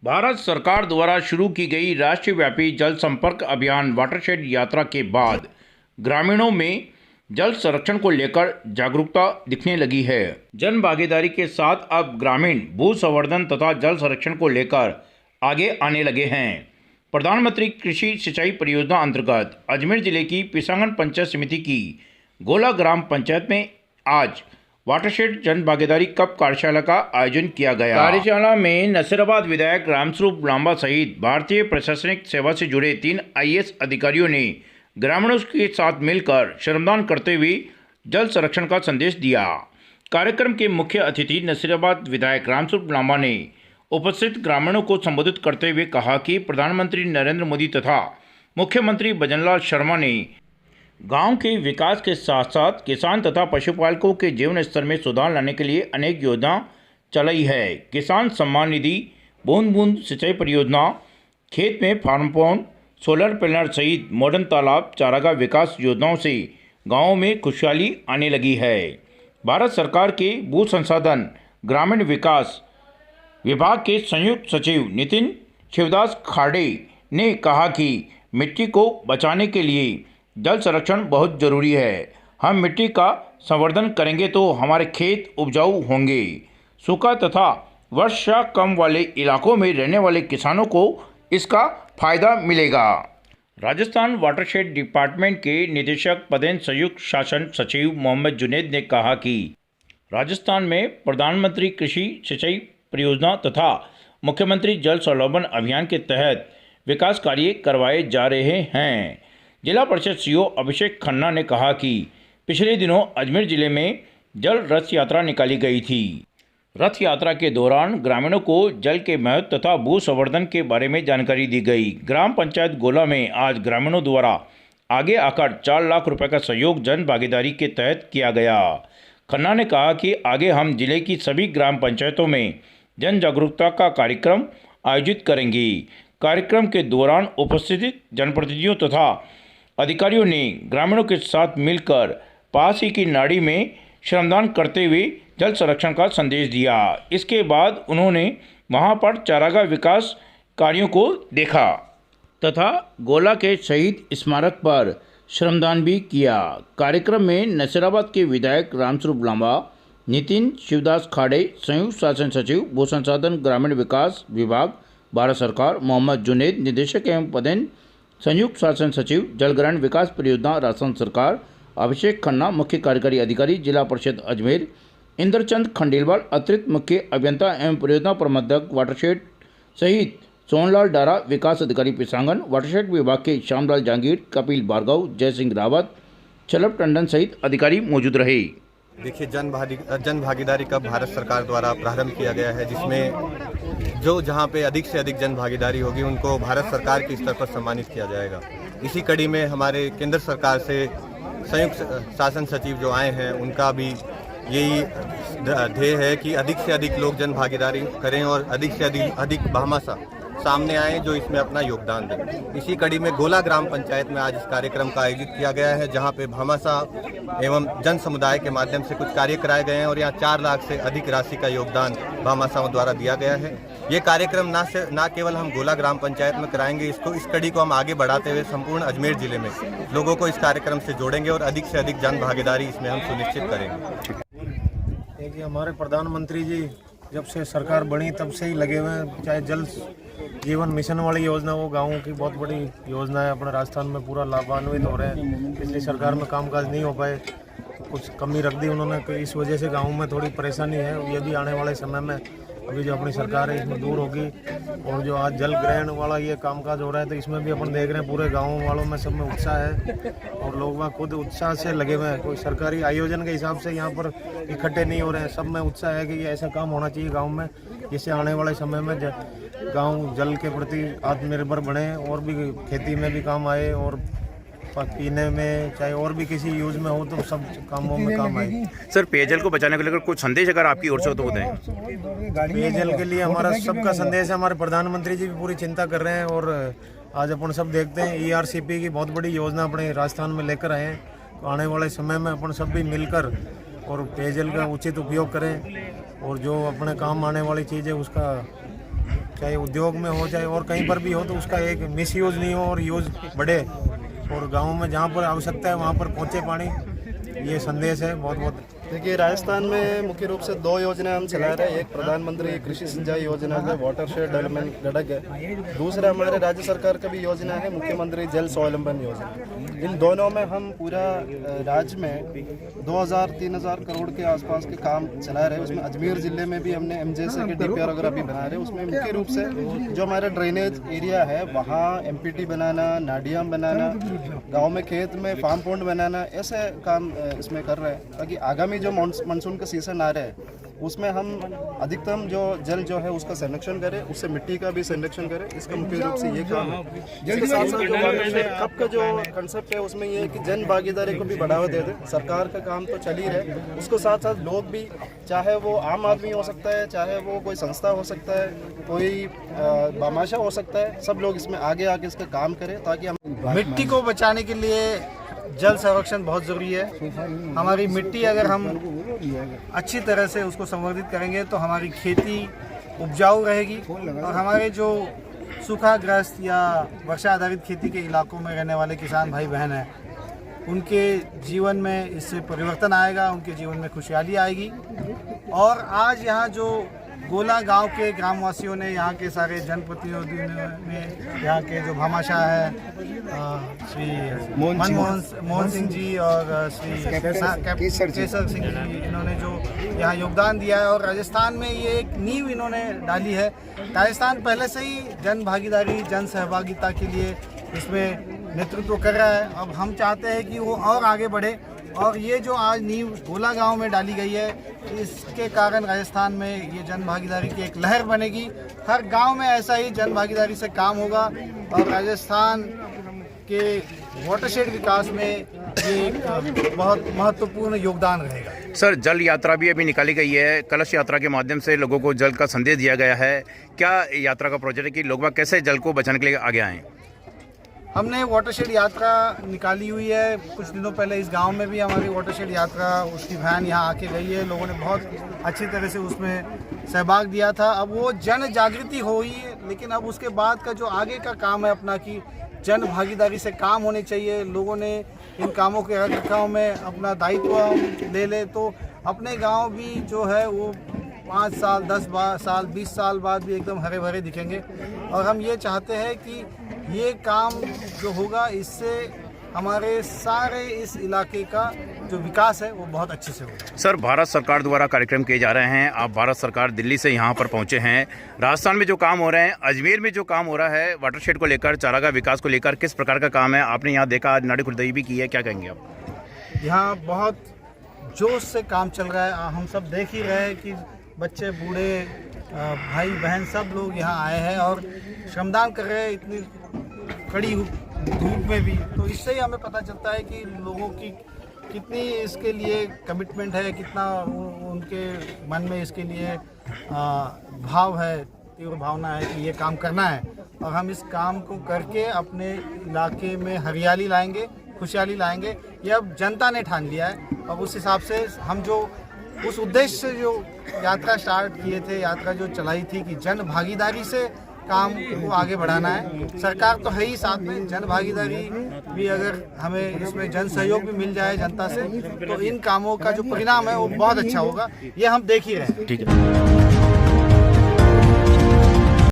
भारत सरकार द्वारा शुरू की गई राष्ट्रव्यापी जल संपर्क अभियान वाटरशेड यात्रा के बाद ग्रामीणों में जल संरक्षण को लेकर जागरूकता दिखने लगी है। जन भागीदारी के साथ अब ग्रामीण भू संवर्धन तथा जल संरक्षण को लेकर आगे आने लगे हैं। प्रधानमंत्री कृषि सिंचाई परियोजना अंतर्गत अजमेर जिले की पिसांगन पंचायत समिति की गोला ग्राम पंचायत में आज वाटरशेड जन भागीदारी कप कार्यशाला का आयोजन किया गया। कार्यशाला में नसीराबाद विधायक रामस्वरूप लांबा सहित भारतीय प्रशासनिक सेवा से जुड़े 3 IAS अधिकारियों ने ग्रामीणों के साथ मिलकर श्रमदान करते हुए जल संरक्षण का संदेश दिया। कार्यक्रम के मुख्य अतिथि नसीराबाद विधायक रामस्वरूप लांबा ने उपस्थित ग्रामीणों को संबोधित करते हुए कहा कि प्रधानमंत्री नरेंद्र मोदी तथा मुख्यमंत्री भजनलाल शर्मा ने गांव के विकास के साथ साथ किसान तथा पशुपालकों के जीवन स्तर में सुधार लाने के लिए अनेक योजना चलाई है। किसान सम्मान निधि, बूंद बूंद सिंचाई परियोजना, खेत में फार्म पॉन्ड, सोलर पैनल सहित मॉडर्न तालाब, चारागाह विकास योजनाओं से गांवों में खुशहाली आने लगी है। भारत सरकार के भू संसाधन ग्रामीण विकास विभाग के संयुक्त सचिव नितिन शिवदास खाड़े ने कहा कि मिट्टी को बचाने के लिए जल संरक्षण बहुत जरूरी है। हम मिट्टी का संवर्धन करेंगे तो हमारे खेत उपजाऊ होंगे। सूखा तथा वर्षा कम वाले इलाकों में रहने वाले किसानों को इसका फायदा मिलेगा। राजस्थान वाटरशेड डिपार्टमेंट के निदेशक पदेन संयुक्त शासन सचिव मोहम्मद जुनेद ने कहा कि राजस्थान में प्रधानमंत्री कृषि सिंचाई परियोजना तथा मुख्यमंत्री जल स्वावलंबन अभियान के तहत विकास कार्य करवाए जा रहे हैं। जिला परिषद CO अभिषेक खन्ना ने कहा कि पिछले दिनों अजमेर जिले में जल रथ यात्रा निकाली गई थी। रथ यात्रा के दौरान ग्रामीणों को जल के महत्व तथा भू संवर्धन के बारे में जानकारी दी गई। ग्राम पंचायत गोला में आज ग्रामीणों द्वारा आगे आकर 4 लाख रुपए का सहयोग जन भागीदारी के तहत किया गया। खन्ना ने कहा कि आगे हम जिले की सभी ग्राम पंचायतों में जन जागरूकता का कार्यक्रम आयोजित करेंगे। कार्यक्रम के दौरान उपस्थित जनप्रतिनिधियों तथा अधिकारियों ने ग्रामीणों के साथ मिलकर पास ही की नाड़ी में श्रमदान करते हुए जल संरक्षण का संदेश दिया। इसके बाद उन्होंने वहां पर चारागाह विकास कार्यों को देखा तथा गोला के शहीद स्मारक पर श्रमदान भी किया। कार्यक्रम में नसीराबाद के विधायक रामस्वरूप लांबा, नितिन शिवदास खाड़े, संयुक्त शासन सचिव भू संसाधन ग्रामीण विकास विभाग भारत सरकार, मोहम्मद जुनेद निदेशक एवं पदेन संयुक्त शासन सचिव जलग्रहण विकास परियोजना राजस्थान सरकार, अभिषेक खन्ना मुख्य कार्यकारी अधिकारी जिला परिषद अजमेर, इंद्रचंद खंडेलवाल अतिरिक्त मुख्य अभियंता एवं परियोजना प्रबंधक वाटरशेड सहित सोनलाल डारा विकास अधिकारी पिसांगन, वाटरशेड विभाग के श्यामलाल जहांगीर, कपिल भार्गव, जय सिंह रावत, चलब टंडन सहित अधिकारी मौजूद रहे। देखिए, जन भागीदारी का भारत सरकार द्वारा प्रारंभ किया गया है, जिसमें जहां पे अधिक से अधिक जन भागीदारी होगी उनको भारत सरकार के स्तर पर सम्मानित किया जाएगा। इसी कड़ी में हमारे केंद्र सरकार से संयुक्त शासन सचिव जो आए हैं उनका भी यही ध्येय है कि अधिक से अधिक लोग जन भागीदारी करें और अधिक से अधिक भामाशाह सामने आए जो इसमें अपना योगदान दें। इसी कड़ी में गोला ग्राम पंचायत में आज इस कार्यक्रम का आयोजित किया गया है, जहां पे भामाशाह एवं जन समुदाय के माध्यम से कुछ कार्य कराए गए हैं और यहाँ 4 लाख से अधिक राशि का योगदान भामाशाहों द्वारा दिया गया है। ये कार्यक्रम ना केवल हम गोला ग्राम पंचायत में कराएंगे, इस कड़ी को हम आगे बढ़ाते हुए संपूर्ण अजमेर जिले में लोगों को इस कार्यक्रम से जोड़ेंगे और अधिक से अधिक जन भागीदारी इसमें हम सुनिश्चित करेंगे। देखिए, हमारे प्रधानमंत्री जी जब से सरकार बनी तब से ही लगे हुए हैं, चाहे जल जीवन मिशन वाली योजना वो गाँव की बहुत बड़ी योजना है। अपने राजस्थान में पूरा लाभान्वित हो रहे हैं। पिछली सरकार में कामकाज नहीं हो पाए तो कुछ कमी रख दी उन्होंने, तो इस वजह से गाँव में थोड़ी परेशानी है। ये भी आने वाले समय में अभी जो अपनी सरकार है इसमें दूर होगी। और जो आज जल ग्रहण वाला ये कामकाज हो रहा है तो इसमें भी अपन देख रहे हैं पूरे गाँव वालों में सब में उत्साह है और लोग वहाँ खुद उत्साह से लगे हुए हैं। कोई सरकारी आयोजन के हिसाब से यहाँ पर इकट्ठे नहीं हो रहे हैं, सब में उत्साह है कि ये ऐसा काम होना चाहिए गाँव में, जिससे आने वाले समय में गांव जल के प्रति आत्मनिर्भर बने और भी खेती में भी काम आए और पीने में चाहे और भी किसी यूज में हो तो सब कामों में काम आए। सर, पेयजल को बचाने को लेकर कुछ संदेश अगर आपकी ओर से तो बताएं। पेयजल के लिए हमारा सबका संदेश है। हमारे प्रधानमंत्री जी भी पूरी चिंता कर रहे हैं और आज अपन सब देखते हैं ERCP की बहुत बड़ी योजना अपने राजस्थान में लेकर आए हैं। तो आने वाले समय में अपन सब भी मिलकर और पेयजल का उचित उपयोग करें और जो अपने काम आने वाली चीज़ है उसका चाहे उद्योग में हो चाहे और कहीं पर भी हो, तो उसका एक मिसयूज नहीं हो और यूज बढ़े, और गाँव में जहाँ पर आवश्यकता है वहाँ पर पहुँचे पानी, ये संदेश है। बहुत बहुत देखिए, राजस्थान में मुख्य रूप से 2 योजना हम चला रहे हैं। एक प्रधानमंत्री कृषि सिंचाई योजना है, वाटरशेड डेवलपमेंट घटक है। दूसरा हमारे राज्य सरकार का भी योजना है, मुख्यमंत्री जल स्वावलंबन योजना। इन दोनों में हम पूरा राज्य में 2000-3000 करोड़ के आसपास के काम चला रहे हैं। उसमें अजमेर जिले में भी हमने MJC के DPR वगैरह भी बना रहे हैं। उसमें मुख्य रूप से जो हमारा ड्रेनेज एरिया है वहाँ MPT बनाना, नाडियाम बनाना, गाँव में खेत में फार्म पॉन्ड बनाना, ऐसे काम इसमें कर रहे हैं, ताकि आगामी जो मानसून का सीजन आ रहा है उसमें हम अधिकतम जो जल जो है उसका संरक्षण करें, उससे मिट्टी का भी संरक्षण करें। इसका मुख्य रूप से ये काम है। इसके साथ साथ जो वाटरशेड कप का जो कंसेप्ट है उसमें ये है कि जन भागीदारी को भी बढ़ावा दे दें। सरकार का काम तो चल ही रहे, उसके साथ साथ लोग भी, चाहे वो आम आदमी हो सकता है, चाहे वो कोई संस्था हो सकता है, कोई भामाशाह हो सकता है, सब लोग इसमें आगे आके इसका काम करें, ताकि हम मिट्टी को बचाने के लिए जल संरक्षण बहुत ज़रूरी है। हमारी मिट्टी अगर हम अच्छी तरह से उसको संवर्धित करेंगे तो हमारी खेती उपजाऊ रहेगी, और हमारे जो सूखाग्रस्त या वर्षा आधारित खेती के इलाकों में रहने वाले किसान भाई बहन हैं, उनके जीवन में इससे परिवर्तन आएगा, उनके जीवन में खुशहाली आएगी। और आज यहाँ जो गोला गांव के ग्रामवासियों ने, यहाँ के सारे जनप्रतिनिधियों ने, यहाँ के जो भामाशाह है श्री मोहन सिंह जी और श्री केसर सिंह जी, इन्होंने जो यहाँ योगदान दिया है, और राजस्थान में ये एक नींव इन्होंने डाली है। राजस्थान पहले से ही जन भागीदारी, जन सहभागिता के लिए इसमें नेतृत्व कर रहा है। अब हम चाहते हैं कि वो और आगे बढ़े, और ये जो आज नींव गोला गांव में डाली गई है, इसके कारण राजस्थान में ये जन भागीदारी की एक लहर बनेगी। हर गांव में ऐसा ही जन भागीदारी से काम होगा, और राजस्थान के वाटरशेड विकास में ये एक बहुत महत्वपूर्ण योगदान रहेगा। सर, जल यात्रा भी अभी निकाली गई है। कलश यात्रा के माध्यम से लोगों को जल का संदेश दिया गया है। क्या यात्रा का प्रोजेक्ट है कि लोग बाग कैसे जल को बचाने के लिए आगे आएँ? हमने वाटरशेड यात्रा निकाली हुई है। कुछ दिनों पहले इस गांव में भी हमारी वाटरशेड यात्रा, उसकी वैन यहाँ आके गई है। लोगों ने बहुत अच्छी तरह से उसमें सहभाग दिया था। अब वो जन जागृति हुई है, लेकिन अब उसके बाद का जो आगे का काम है अपना, कि जन भागीदारी से काम होने चाहिए। लोगों ने इन कामों के रखरखाव में अपना दायित्व ले ले, तो अपने गाँव भी जो है वो 5 साल, 10 साल, 20 साल बाद भी एकदम हरे भरे दिखेंगे। और हम ये चाहते हैं कि ये काम जो होगा, इससे हमारे सारे इस इलाके का जो विकास है वो बहुत अच्छे से होगा। सर, भारत सरकार द्वारा कार्यक्रम किए जा रहे हैं। आप भारत सरकार दिल्ली से यहाँ पर पहुँचे हैं। राजस्थान में जो काम हो रहे हैं, अजमेर में जो काम हो रहा है वाटरशेड को लेकर, चारागाह विकास को लेकर, किस प्रकार का काम है? आपने यहाँ देखा, आज नाड़ी खुदाई भी की है, क्या कहेंगे आप? यहाँ बहुत जोश से काम चल रहा है। हम सब देख ही रहे हैं कि बच्चे, बूढ़े, भाई बहन सब लोग यहाँ आए हैं और श्रमदान कर रहे हैं, इतनी कड़ी धूप में भी। तो इससे ही हमें पता चलता है कि लोगों की कितनी इसके लिए कमिटमेंट है, कितना उनके मन में इसके लिए भाव है, तीव्र भावना है कि ये काम करना है। और हम इस काम को करके अपने इलाके में हरियाली लाएंगे, खुशहाली लाएंगे। ये अब जनता ने ठान लिया है, और उस हिसाब से हम जो उस उद्देश्य से जो यात्रा स्टार्ट किए थे, यात्रा जो चलाई थी कि जन भागीदारी से काम को आगे बढ़ाना है। सरकार तो है ही साथ में, जन भागीदारी भी, अगर हमें इसमें जन सहयोग भी मिल जाए जनता से, तो इन कामों का जो परिणाम है वो बहुत अच्छा होगा। ये हम देख ही रहे हैं। ठीक है।